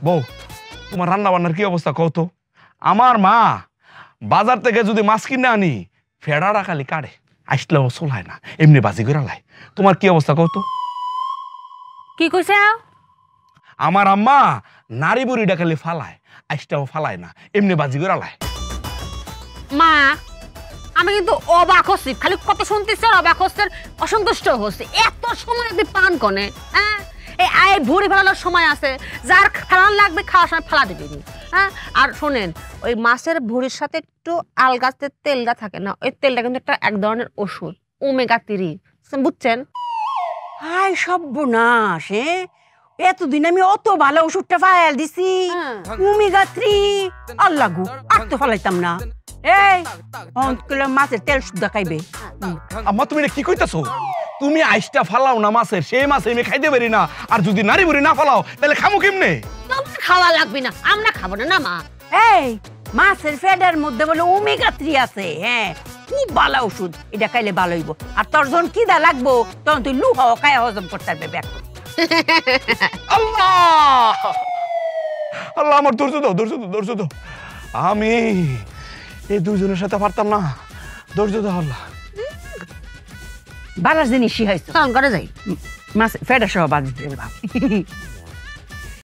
বউ তোমার রান্না বান্নার কি অবস্থা কও তো? আমার মা বাজার থেকে যদি মাছ কিনে আনি ফেড়াটা খালি কাটে, আসলেও চলায় না, এমনি বাজি করে লাই। তোমার কি অবস্থা কও তো? কি কইছে? আমার আম্মা নারী বুড়িটা খালি ফালায়, আইসটাও ফালায় না, এমনি বাজি করে লাই। মা আমি কিন্তু অবাক হচ্ছি, খালি কত শুনতেছি আর অবাক হচ্ছে, অসন্তুষ্ট হচ্ছে। এত সময় আপনি পান কনে? হ্যাঁ, এই ভুড়ি ফেলানোর সময় আছে, যার ফেলান লাগবে খাওয়ার সময় ফেলা দিবি। হ্যাঁ, আর শোনেন, ওই মাছের ভুড়ির সাথে একটু আলগাতে তেলটা থাকে না, ওই তেলটা কিন্তু একটা এক ধরনের ওষুধ, ওমেগা 3, বুঝছেন? হায় সর্বনাশ! এতদিন আমি অত ভালো ওষুধটা ফায়াল দিছি, ওমেগা 3 আল্লাহ গো, আর তো ফালাইতাম না। এই অন্তকুলে মাছের তেল শুদ্ধ খাইবে। আম্মা তুমি কি কইতাছো? তুমি আইসটা ফালাও না মাছের, সেই মাছ আমি খাইতে পারি না, আর যদি নারী বুড়ি না ফালাও তাহলে খামু কেমনে? তোমার খাওয়া লাগবে না, আমরা খাবো না, না মা। এই মাছের ফেডার মধ্যে বলে ওমেগা 3 আছে। হ্যাঁ, খুব ভালো ওষুধ, এটা খাইলে ভালো হইব। আর তোর যখন খিদা লাগবো তখন তুই লুহা খায় হজম করতে পারবে। ব্যাক আল্লাহ আল্লাহ, আমার ধৈর্য দাও, ধৈর্য দাও, ধৈর্য দাও। আমি এই দুজনের সাথে পারতাম না, ধৈর্য দাও আল্লাহ। বালার জিনিস শিখাইছো, করে যাই মাছ ফেডার সহ বাজি